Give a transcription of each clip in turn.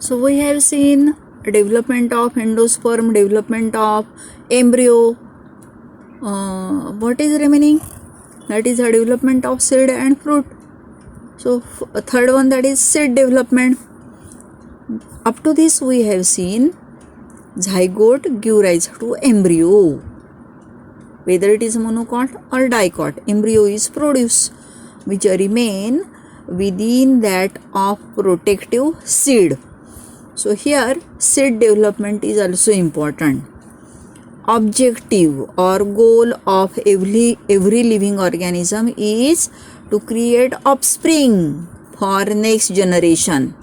So we have seen development of endosperm, development of embryo. What is remaining? That is the development of seed and fruit. So third one, that is seed development. Up to this we have seen zygote give rise to embryo. Whether it is monocot or dicot, embryo is produced, which remain within that of protective seed. So here seed development is also important. Objective or goal of every living organism is to create offspring for next generation.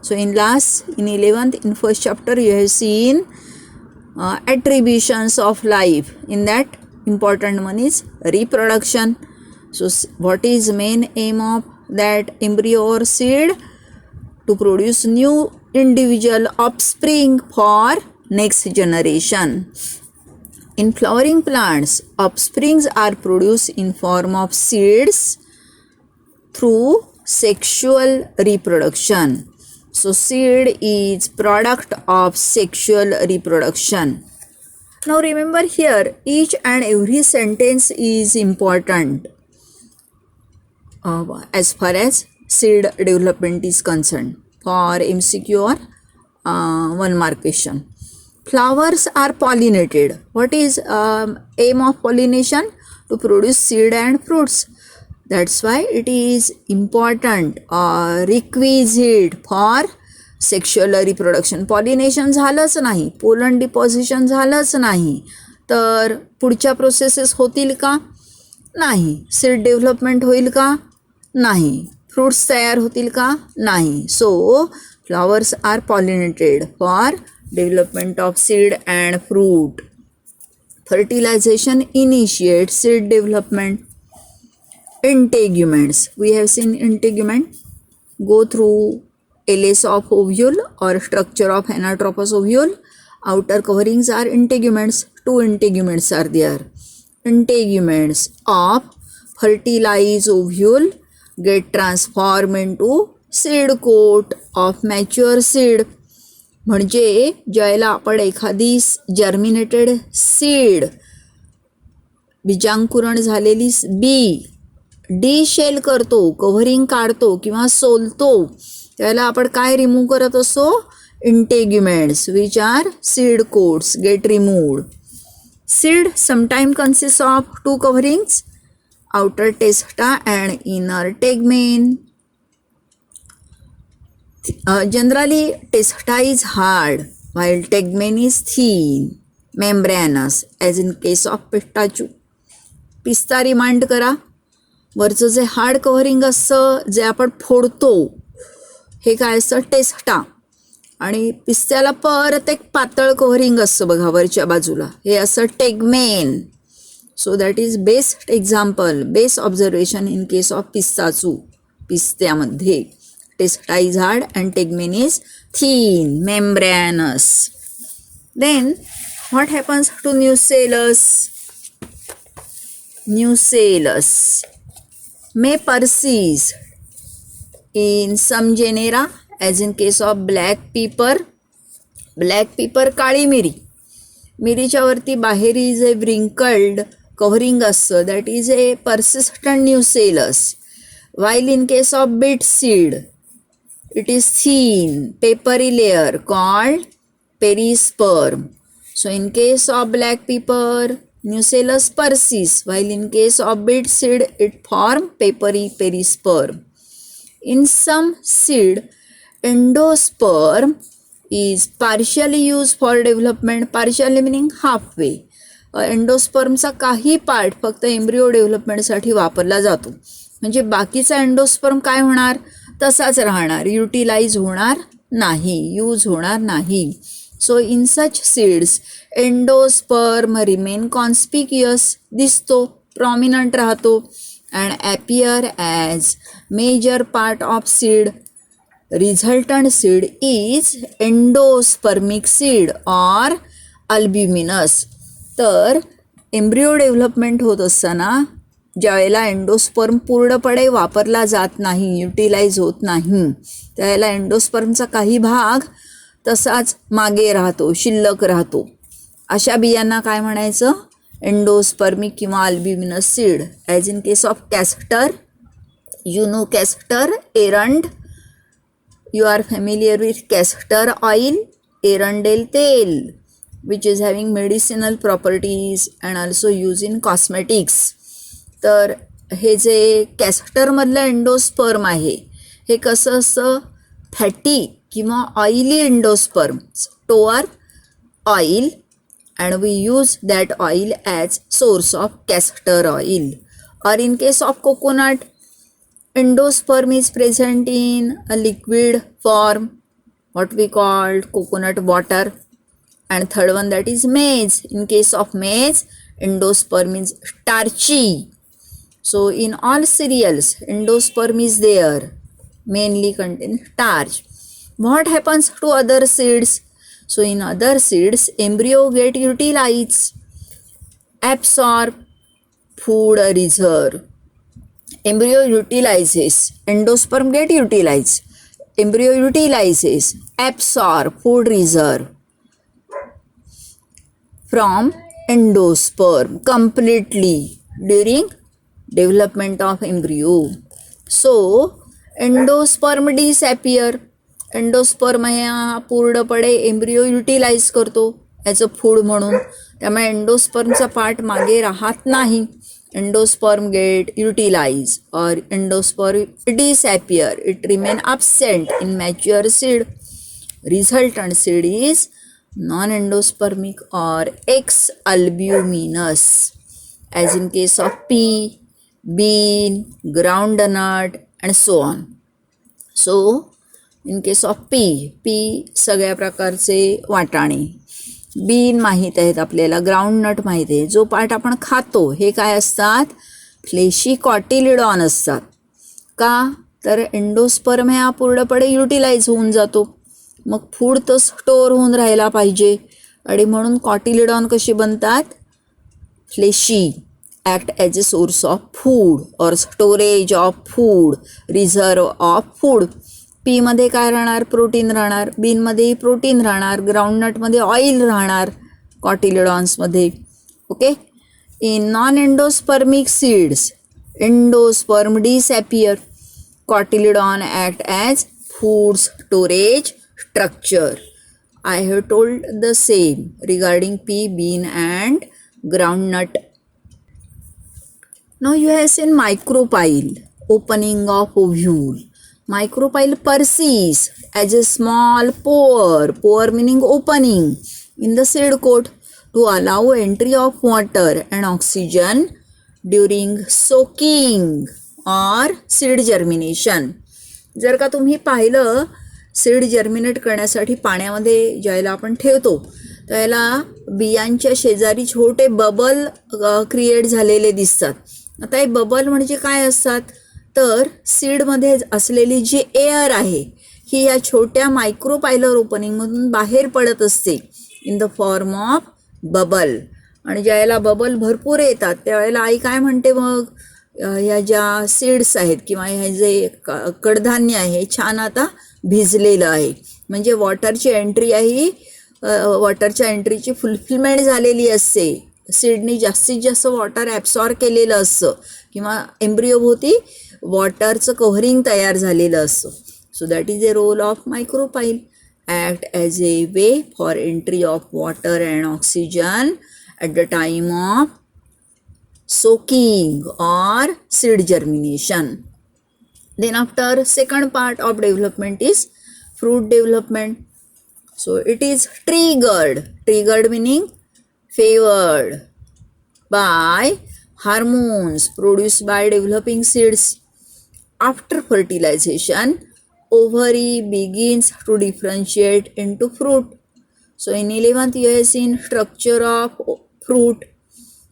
So in 11th, in first chapter, you have seen attributions of life. In that, important one is reproduction. So what is main aim of that embryo or seed? To produce new individual offspring for next generation. In flowering plants, offsprings are produced in form of seeds through sexual reproduction. So seed is product of sexual reproduction. Now remember here, each and every sentence is important as far as seed development is concerned for MCQ or 1 mark question. Flowers are pollinated. What is aim of pollination? To produce seed and fruits. That's why it is important or requisite for sexual reproduction. Pollination झालंच नाही, pollen deposition झालंच नाही, तर पुढच्या processes होतील का? नाही. Seed development होईल का? नाही. फ्रूट्स तयार होतील का? नाही. So flowers are pollinated for development of seed and fruit. Fertilization initiates seed development. Integuments. We have seen integument go through LS of ovule or structure of anatropous ovule. Outer coverings are integuments. 2 integuments are there. Integuments of fertilized ovule get transformed into seed coat of mature seed. म्हणजे ज्यावेळेला आपण एखादी germinated seed, बीजांकुरण झालेली बी deshell करतो, covering काढतो किंवा सोलतो, त्यावेळेला आपण काय रिमूव्ह करत असतो? Integuments which are seed coats get removed. Seed sometime consist of 2 coverings, outer testa and inner tegmen. Generally, testa is hard while tegmen is thin, membranous, as in case of pistachio. पिस्ता remind करा, वरचं जे hard covering असतं जे आपण फोडतो हे काय असतं? टेस्टा. आणि पिस्त्याला परत एक पातळ कव्हरिंग असतं बघा वरच्या बाजूला, हे असं tegmen. So that is best example, best observation in case of pistachio. पिस्त्यामध्ये testa is hard and tegmen is thin, membranous. Then what happens to nucellus? Nucellus may persist in some genera, as in case of black pepper. Black pepper काळी मिरी, मिरीच्या वरती बाहेर is a wrinkled covering असतं, that is a persistent nucellus. While in case of beet seed, it is thin, papery layer called perisperm. So in case of black pepper, nucellus persists, while in case of beet seed, it form papery perisperm. In some seed, endosperm is partially used for development, partially meaning halfway. एंडोस्पर्मचा काही part फक्त embryo डेव्हलपमेंटसाठी वापरला जातो, म्हणजे बाकीचा endosperm काय होणार? तसाच राहणार, युटिलाइज होणार नाही, यूज होणार नाही. So in such seeds endosperm remain conspicuous, दिसतो, प्रॉमिनंट राहतो, and appear as major part of seed. Resultant seed is endospermic seed or albuminous. तर एम्ब्रियो डेव्हलपमेंट होत असताना ज्यावेळेला एंडोस्पर्म पूर्णपणे वापरला जात नाही, युटिलाइज होत नाही, त्याला एंडोस्पर्मचा काही भाग तसाच मागे राहतो, शिल्लक राहतो. अशा बियांना काय म्हणायचं? एंडोस्पर्मिक किंवा albuminous seed. As in case of castor, you know castor, erund, you are familiar with castor oil, erundel तेल, which is having medicinal properties and also used in cosmetics. तर हे जे कॅस्टरमधलं एंडोस्पर्म आहे हे कसं असतं? फॅटी किंवा oily endosperm, store oil, and we use that oil as source of castor oil. Or in case of coconut, endosperm is present in a liquid form, what we call coconut water. And third one, that is maize. In case of maize, endosperm is starchy. So in all cereals, endosperm is there, mainly contain starch. What happens to other seeds? So in other seeds, embryo get utilized, absorb food reserve. Embryo utilizes, endosperm get utilized, embryo utilizes, absorb food reserve from endosperm completely during development of embryo. So endosperm disappear. Endosperm हा पूर्णपणे embryo utilise करतो as a food म्हणून, त्यामुळे एंडोस्पर्मचा part मागे राहत नाही. Endosperm get utilise और endosperm disappear, it remain absent in mature seed. Resultant seed is non-endospermic or X-albuminous, as in case of pea, bean, groundnut and so on. So in case of P सगळ्या प्रकारचे वाटाणे, bin माहीत आहेत आपल्याला, groundnut माहीत आहे. जो part आपण खातो हे काय असतात? फ्लेशी कॉटिलिडॉन असतात. का? तर एंडोस्पर्म हा पूर्णपणे युटिलाइज होऊन जातो, मग फूड तर स्टोअर होऊन राहायला पाहिजे आणि म्हणून कॉटिलिडॉन कशी बनतात? Fleshy, act as a source of food और storage of food, reserve of food. पीमध्ये काय राहणार? प्रोटीन राहणार. बीनमध्येही प्रोटीन राहणार. ग्राउंडनटमध्ये ऑइल राहणार कॉटिलिडॉन्समध्ये. Okay. In non endospermic seeds, endosperm disappear, cotyledon act as food storage structure. I have told the same regarding pea, bean and groundnut. Now you have seen micropyle, opening of ovule. Micropyle persists as a small pore meaning opening in the seed coat to allow entry of water and oxygen during soaking or seed germination. जर का तुम्ही पाहिलं, seed germinate करण्यासाठी पाण्यामध्ये ज्याला आपण ठेवतो त्याला बियांच्या शेजारी छोटे बबल क्रिएट झालेले दिसतात. आता हे बबल म्हणजे काय असतात? तर सीडमध्ये असलेली जी एअर आहे ही या छोट्या मायक्रोपायलर ओपनिंगमधून बाहेर पडत असते in the form of bubble. आणि ज्यावेळेला बबल भरपूर येतात त्यावेळेला आई काय म्हणते, मग ह्या ज्या सीड्स आहेत किंवा हे जे कडधान्य आहे छान आता भिजलेलं आहे, म्हणजे वॉटरची एंट्री आहे, वॉटरच्या एंट्रीची फुलफिलमेंट झालेली असते. सीडनी जास्तीत जास्त वॉटर ॲब्सॉर्ब केलेलं असतं किंवा एम्ब्रियोभोवती वॉटरचं कव्हरिंग तयार झालेलं असतं. So that is a role of micropyle, act as a way for entry of water and oxygen at the time of soaking or seed germination. Then after second part of development is fruit development. So it is triggered meaning favored by hormones produced by developing seeds. After fertilization, ovary begins to differentiate into fruit. So in 11th you have seen structure of fruit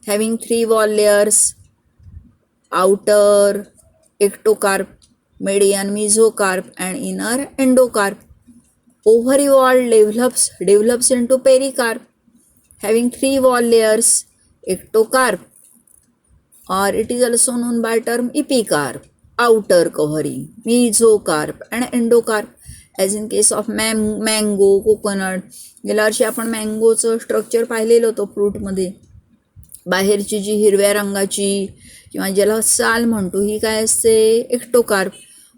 having 3 wall layers, outer ectocarp, median mesocarp and inner endocarp. Ovary wall develops into pericarp having 3 wall layers, ectocarp, or it is also known by term epicarp, outer covering, mesocarp and endocarp. As in case of mango, coconut. गेल्या वर्षी आपण मँगोचं structure पाहिलेलं होतं फ्रूटमध्ये. बाहेरची जी हिरव्या रंगाची किंवा ज्याला साल म्हणतो ही काय असते, एक्टोकार्प.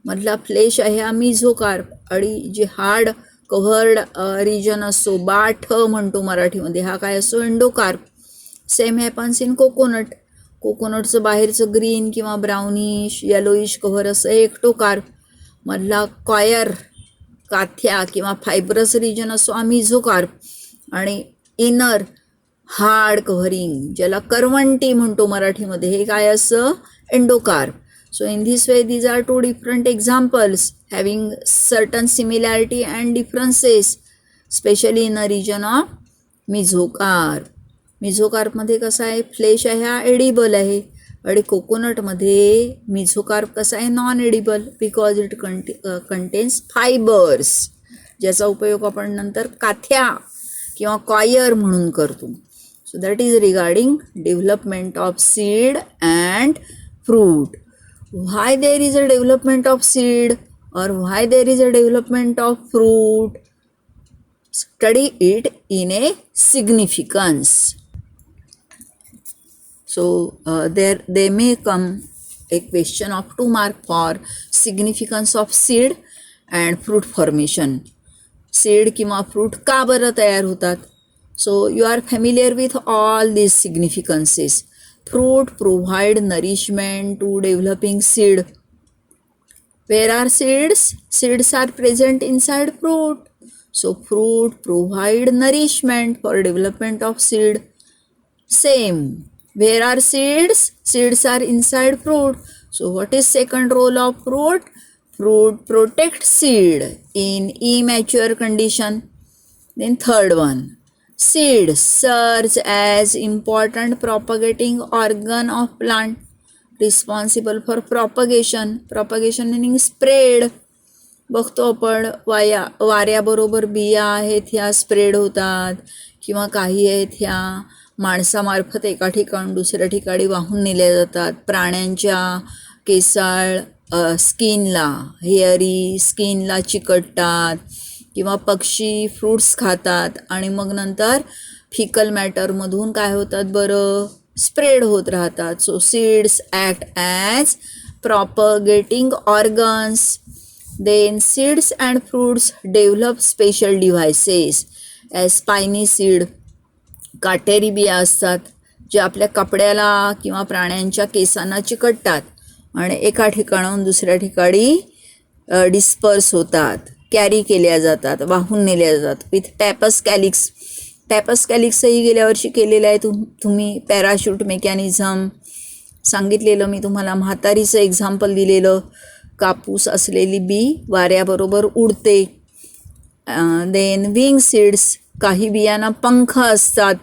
मधला फ्लेश आहे हा मिझोकार्प. आणि जे हार्ड कव्हर्ड रिजन असतो, बाठ म्हणतो मराठीमध्ये, हा काय असतो, endocarp. Same happens in coconut. कोकोनटचं बाहेरचं ग्रीन किंवा ब्राउनिश येलोइश कव्हर असं एक्टोकार्प. मधला कॉयर काथ्या किंवा फायब्रस रिजन असतो हा मिझोकार्प. आणि इनर हार्ड कव्हरिंग ज्याला करवंटी म्हणतो मराठीमध्ये, हे काय असं, endocarp. So in this way these are two different examples having certain similarity and differences, especially in the region of mesocarp. मेझोकार्पमध्ये कसा आहे, फ्लेश आहे हा एडिबल आहे. आणि कोकोनटमध्ये मेझोकार्प कसा आहे, non edible, because it contains fibres, ज्याचा उपयोग आपण नंतर काथ्या किंवा कॉयर म्हणून करतो. So that is regarding development of seed and fruit. Why there is a development of seed or why there is a development of fruit? Study it in a significance. So there may come a question of 2 mark for significance of seed and fruit formation. Seed किंवा fruit का बरं तयार होतात? So you are familiar with all these significances. Fruit provide nourishment to developing seed. Where are seeds? Seeds are present inside fruit. So fruit provide nourishment for development of seed. Same. Where are seeds? Seeds are inside fruit. So what is second role of fruit? Fruit protects seed in immature condition. Then third one. Seed serves as important propagating organ of plant, responsible for propagation. Propagation meaning spread. बघतो आपण वाऱ्याबरोबर बिया आहेत ह्या spread होतात, किंवा काही आहेत ह्या माणसामार्फत एका ठिकाण दुसऱ्या ठिकाणी वाहून नेल्या जातात. प्राण्यांच्या केसाळ स्किनला, हेअरी स्किनला चिकटतात, किंवा पक्षी फ्रूट्स खातात आणि मग नंतर फिकल मॅटरमधून काय होतात बरं, स्प्रेड होत राहतात. So seeds act as propagating organs. Then seeds and fruits develop special devices as spiny seed. काटेरी बिया असतात जे आपल्या कपड्याला किंवा प्राण्यांच्या केसांना चिकटतात आणि एका ठिकाणाहून दुसऱ्या ठिकाणी डिस्पर्स होतात, कॅरी केल्या जातात, वाहून नेल्या जातात. With taps calyx. टॅपस कॅलिक्सही गेल्या वर्षी केलेलं आहे तुम्ही. पॅराशूट मेकॅनिझम सांगितलेलं मी तुम्हाला. म्हातारीचं एक्झाम्पल दिलेलं. कापूस असलेली बी वाऱ्याबरोबर उडते. Then wing seeds. काही बियांना पंख असतात.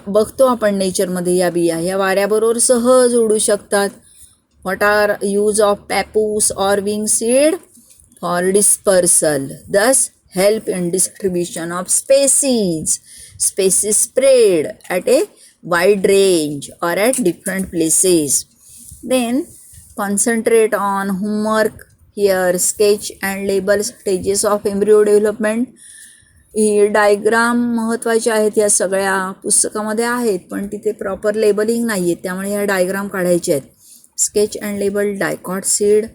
बघतो आपण नेचरमध्ये या बिया ह्या वाऱ्याबरोबर सहज उडू शकतात. What are use of pappus or wing seed? For dispersal, thus help in distribution of species. Species spread at a wide range or at different places. Then concentrate on homework here. Sketch and label stages of embryo development. He diagram महत्त्वाचे आहेत, या सगळ्या पुस्तकामध्ये आहेत पण तिथे proper labelling नाही आहे, त्यामुळे ह्या डायग्राम काढायचे आहेत. Sketch and label dicot seed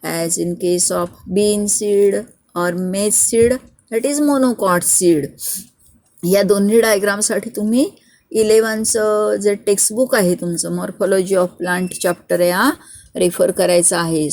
as in case of bean seed or maize seed, that is monocot seed. या दोन्ही डायग्रामसाठी तुम्ही 11चं जे टेक्स्टबुक आहे तुमचं, मॉर्फॉलॉजी ऑफ प्लांट चॅप्टर, या रेफर करायचं आहे.